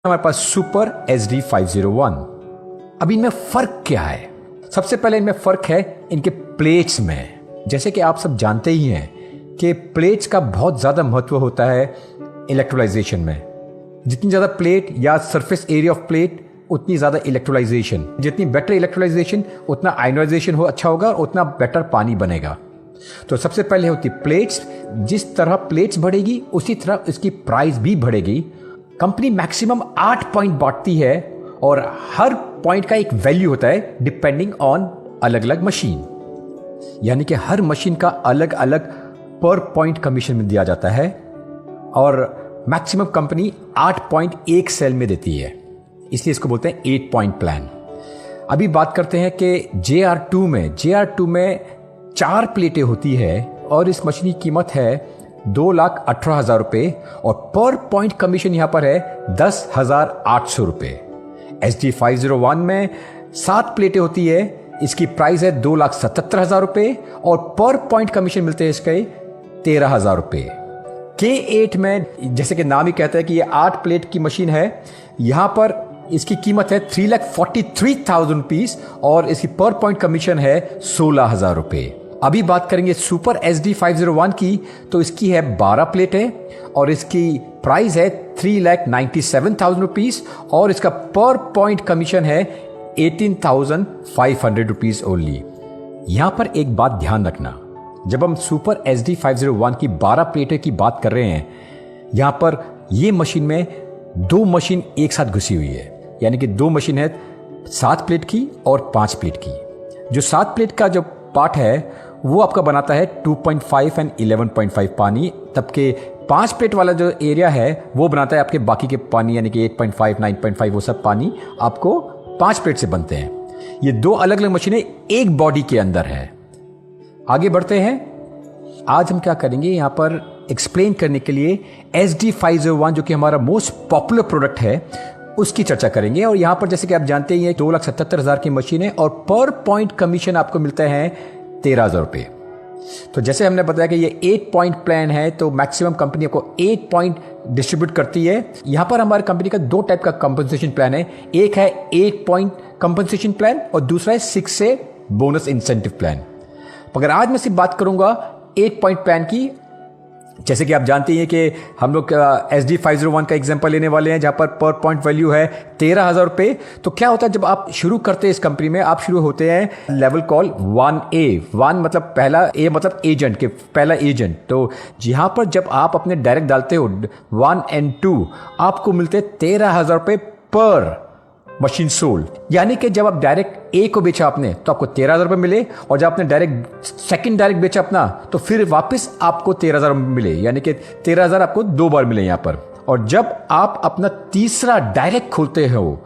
हमारे पास super SD501। अब इनमें फर्क क्या है? सबसे पहले इनमें फर्क है इनके प्लेट्स में। जैसे कि आप सब जानते ही हैं कि प्लेट्स का बहुत ज़्यादा महत्व होता है इलेक्ट्रोलाइजेशन में। जितनी ज़्यादा प्लेट या सरफेस एरिया ऑफ प्लेट उतनी ज़्यादा इलेक्ट्रोलाइजेशन, जितनी बेटर इलेक्ट्रोलाइजेशन उतना आयनाइजेशन अच्छा होगा और उतना बेटर पानी बनेगा। तो सबसे पहले होती प्लेट्स। जिस तरह प्लेट्स बढ़ेगी उसी तरह इसकी प्राइस भी बढ़ेगी। कंपनी मैक्सिमम 8 पॉइंट बांटती है और हर पॉइंट का एक वैल्यू होता है डिपेंडिंग ऑन अलग अलग मशीन। यानी कि हर मशीन का अलग अलग पर पॉइंट कमीशन में दिया जाता है और मैक्सिमम कंपनी 8 पॉइंट एक सेल में देती है, इसलिए इसको बोलते हैं 8 पॉइंट प्लान। अभी बात करते हैं कि JR2 में 4 प्लेटें होती है और इस मशीन की कीमत है 2,18,000 रुपये और पर पॉइंट कमीशन यहां पर है 10,800 रुपये। SD501 में 7 प्लेटें होती है, इसकी प्राइस है 2,77,000 रुपये और पर पॉइंट कमीशन मिलते हैं इसके 13,000 रुपये। K8 में जैसे कि नाम ही कहता है कि ये 8 प्लेट की मशीन है, यहां पर इसकी कीमत है 3,43,000 रुपीज और इसकी पर पॉइंट कमीशन है 16,000 रुपये। अभी बात करेंगे सुपर SD501 की, तो इसकी है 12 प्लेटें और इसकी प्राइस है 3,97,000 रुपीज और इसका पर पॉइंट कमीशन है 18,500 रुपीज ओनली। यहां पर एक बात ध्यान रखना, जब हम सुपर SD501 की 12 प्लेटें की बात कर रहे हैं, यहां पर ये मशीन में 2 मशीन एक साथ घुसी हुई है। यानी कि 2 मशीन है 7 प्लेट की और 5 प्लेट की। जो 7 प्लेट का जो पार्ट है वो आपका बनाता है 2.5 एंड 11.5 पानी, तबकि 5 प्लेट वाला जो एरिया है वो बनाता है आपके बाकी के पानी, यानी कि 8.5 9.5 वो सब पानी आपको 5 प्लेट से बनते हैं। ये 2 अलग अलग मशीनें एक बॉडी के अंदर है। आगे बढ़ते हैं। आज हम क्या करेंगे, यहां पर एक्सप्लेन करने के लिए SD501 जो कि हमारा मोस्ट पॉपुलर प्रोडक्ट है उसकी चर्चा करेंगे। और यहां पर जैसे कि आप जानते हैं 2,77,000 की मशीन है और पर पॉइंट कमीशन आपको मिलता है 13,000 रुपये। तो जैसे हमने बताया कि ये 8 पॉइंट प्लान है, तो मैक्सिमम कंपनी को 8 पॉइंट डिस्ट्रीब्यूट करती है। यहां पर हमारी कंपनी का 2 टाइप का कंपनसेशन प्लान है। एक है 8 पॉइंट कंपनसेशन प्लान और दूसरा है 6 से बोनस इंसेंटिव प्लान। मगर आज मैं सिर्फ बात करूंगा 8 पॉइंट प्लान की। जैसे कि आप जानते हैं कि हम लोग SD501 का एग्जांपल लेने वाले हैं, जहां पर पॉइंट वैल्यू है 13,000 रुपये। तो क्या होता है जब आप शुरू करते हैं इस कंपनी में, आप शुरू होते हैं लेवल कॉल 1A। 1 मतलब पहला, A मतलब एजेंट के पहला एजेंट। तो यहां पर जब आप अपने डायरेक्ट डालते हो 1 and 2, आपको मिलते 13,000 रुपये पर मशीन सोल्ड। यानी कि जब आप डायरेक्ट ए को बेचा आपने तो आपको 13,000 रुपये मिले, और जब आपने डायरेक्ट सेकंड डायरेक्ट बेचा अपना तो फिर वापस आपको 13,000 मिले, यानी कि 13,000 आपको 2 बार मिले यहां पर। और जब आप अपना तीसरा डायरेक्ट खोलते हो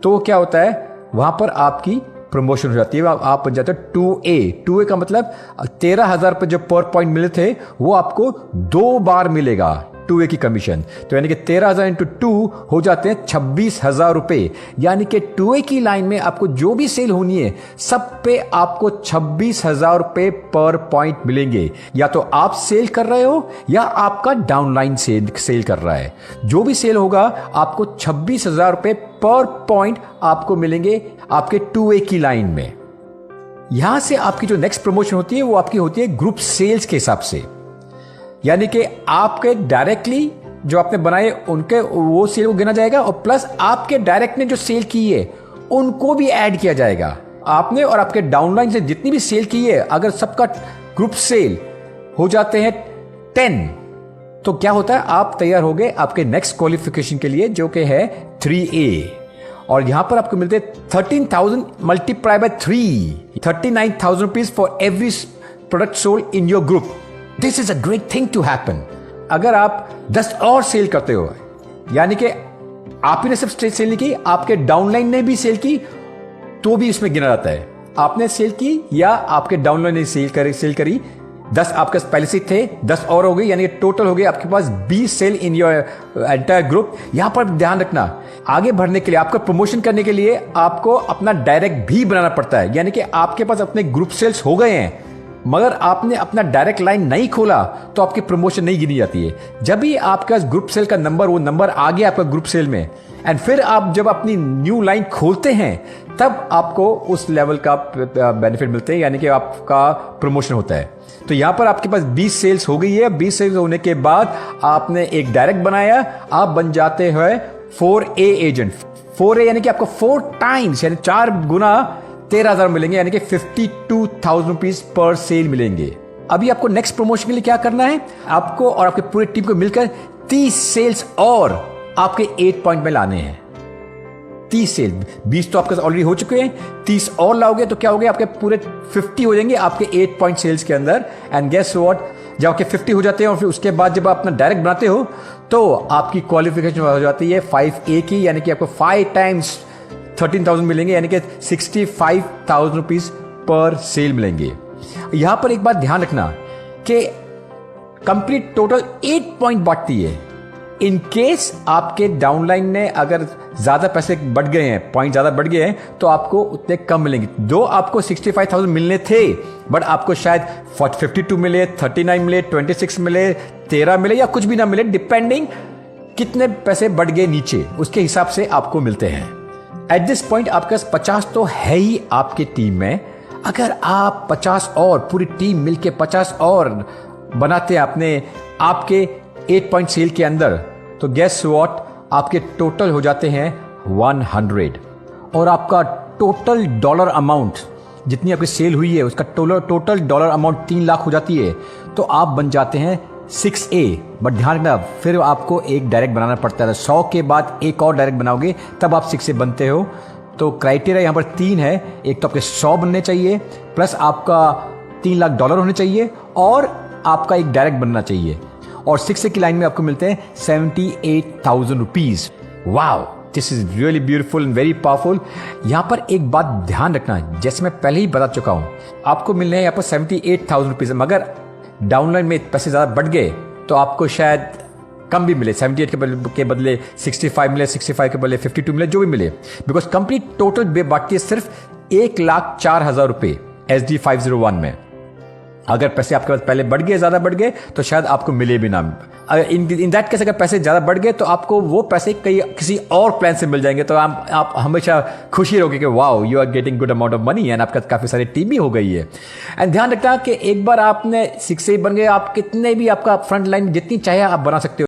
तो क्या होता है, वहां पर आपकी प्रमोशन हो जाती है, आप बन जाते हो 2A। 2A का मतलब 13,000 रुपये जो पर पॉइंट मिले थे वो आपको 2 बार मिलेगा 2A की कमीशन। तो यानी कि 13,000 इंटू 2 हो जाते हैं 26,000 रुपये। यानी कि 2A की लाइन में आपको जो भी सेल होनी है सब पे आपको 26,000 रुपये पर पॉइंट मिलेंगे। या तो आप सेल कर रहे हो या आपका डाउनलाइन सेल कर रहा है, जो भी सेल होगा आपको 26,000 रुपये पर पॉइंट आपको मिलेंगे आपके 2A की लाइन में। यहां से आपकी जो नेक्स्ट प्रमोशन होती है वो आपकी होती है ग्रुप सेल्स के हिसाब से। यानी कि आपके डायरेक्टली जो आपने बनाए उनके वो सेल को गिना जाएगा और प्लस आपके डायरेक्ट ने जो सेल की है उनको भी ऐड किया जाएगा। आपने और आपके डाउनलाइन से जितनी भी सेल की है, अगर सबका ग्रुप सेल हो जाते हैं 10, तो क्या होता है, आप तैयार हो गए आपके नेक्स्ट क्वालिफिकेशन के लिए जो कि है 3A। और यहां पर आपको मिलते 13,000 multiply by 3, 39,000 rupees for every product sold in your group. This is a great thing to happen. अगर आप 10 और सेल करते हो, यानी कि आप ही ने सिर्फ सेल नहीं की, आपके डाउनलाइन ने भी सेल की, तो भी इसमें गिना जाता है। आपने सेल की या आपके डाउनलाइन ने सेल करी 10 आपके पहले से थे, 10 और हो गई, यानी टोटल हो गई आपके पास 20 sale in your entire group. यहां पर ध्यान रखना, आगे बढ़ने के लिए, आपका प्रमोशन करने के लिए आपको अपना डायरेक्ट भी बनाना पड़ता है। यानी कि आपके पास अपने ग्रुप सेल्स हो गए हैं मगर आपने अपना डायरेक्ट लाइन नहीं खोला तो आपकी प्रमोशन नहीं गिनी जाती है। जब भी आपका ग्रुप सेल का नंबर, वो नंबर आ गया आपका ग्रुप सेल में, एंड फिर आप जब अपनी न्यू लाइन खोलते हैं तब आपको उस लेवल का बेनिफिट मिलते हैं, यानी कि आपका प्रमोशन होता है। तो यहां पर आपके पास 20 सेल्स हो गई है। 20 सेल्स होने के बाद आपने एक डायरेक्ट बनाया, आप बन जाते हैं 4A एजेंट। 4A यानी कि आपको 4 टाइम्स यानी 4 गुना 13,000 मिलेंगे, यानी कि 52,000 रुपीज पर सेल मिलेंगे। अभी आपको नेक्स्ट प्रमोशन के लिए क्या करना है, आपको और आपके पूरी टीम को मिलकर 30 सेल्स और आपके 8 पॉइंट में लाने हैं। 30 सेल, 20 तो आपके ऑलरेडी हो चुके हैं, 30 और लाओगे तो क्या हो गया, आपके पूरे 50 हो जाएंगे आपके 8 पॉइंट सेल्स के अंदर। एंड गेस व्हाट, जब आपके 50 हो जाते हैं और फिर उसके बाद जब आप अपना डायरेक्ट बनाते हो तो आपकी क्वालिफिकेशन हो जाती है 5A की, यानी कि आपको 5 टाइम्स 13,000 मिलेंगे, यानी कि 65,000 रुपीज पर सेल मिलेंगे। यहां पर एक बात ध्यान रखना कि कंप्लीट टोटल 8 पॉइंट बांटती है। इन केस आपके डाउनलाइन ने अगर ज्यादा पैसे बढ़ गए हैं, पॉइंट ज्यादा बढ़ गए हैं, तो आपको उतने कम मिलेंगे। दो आपको 65,000 मिलने थे, बट आपको शायद 52 मिले, 39 मिले, 26 मिले, 13 मिले या कुछ भी ना मिले, डिपेंडिंग कितने पैसे बढ़ गए नीचे, उसके हिसाब से आपको मिलते हैं। एट दिस पॉइंट आपके पास 50 तो है ही आपके टीम में। अगर आप 50 और पूरी टीम मिलके 50 और बनाते हैं अपने आपके 8 पॉइंट सेल के अंदर, तो गेस व्हाट, आपके टोटल हो जाते हैं 100 और आपका टोटल डॉलर अमाउंट जितनी आपकी सेल हुई है उसका टोटल डॉलर अमाउंट 3 लाख हो जाती है। तो आप बन जाते हैं 6A। बट ध्यान रखना, फिर आपको एक डायरेक्ट बनाना पड़ता है। 100 के बाद एक और डायरेक्ट बनाओगे तब आप 6A बनते हो। तो क्राइटेरिया यहाँ पर 3 है, एक तो आपके 100 बनने चाहिए, प्लस आपका 3 लाख डॉलर होने चाहिए, और आपका एक डायरेक्ट बनना चाहिए। और 6A की लाइन में आपको मिलते हैं 78,000 rupees. Wow, this is really beautiful and very powerful. यहां पर एक बात ध्यान रखना, जैसे मैं पहले ही बता चुका हूं, आपको मिलने हैं यहाँ पर 78,000 रुपीज, मगर डाउनलाइन में पैसे ज्यादा बढ़ गए तो आपको शायद कम भी मिले, 78 के बदले 65 मिले, 65 के बदले 52 मिले, जो भी मिले, बिकॉज कंप्लीट टोटल बांटती है सिर्फ 1,04,000 रुपए SD501 में। अगर पैसे आपके पास पहले बढ़ गए, ज्यादा बढ़ गए, तो शायद आपको मिले भी ना। इन दैट केस अगर पैसे ज्यादा बढ़ गए तो आपको वो पैसे किसी और प्लान से मिल जाएंगे, तो आप हमेशा खुशी रहोगे कि wow, you are getting good amount of money and आपका काफी सारी टीम भी हो गई है। एंड ध्यान रखना कि एक बार आपने 6A बन गए, आप कितने भी आपका फ्रंट लाइन जितनी चाहे आप बना सकते हो।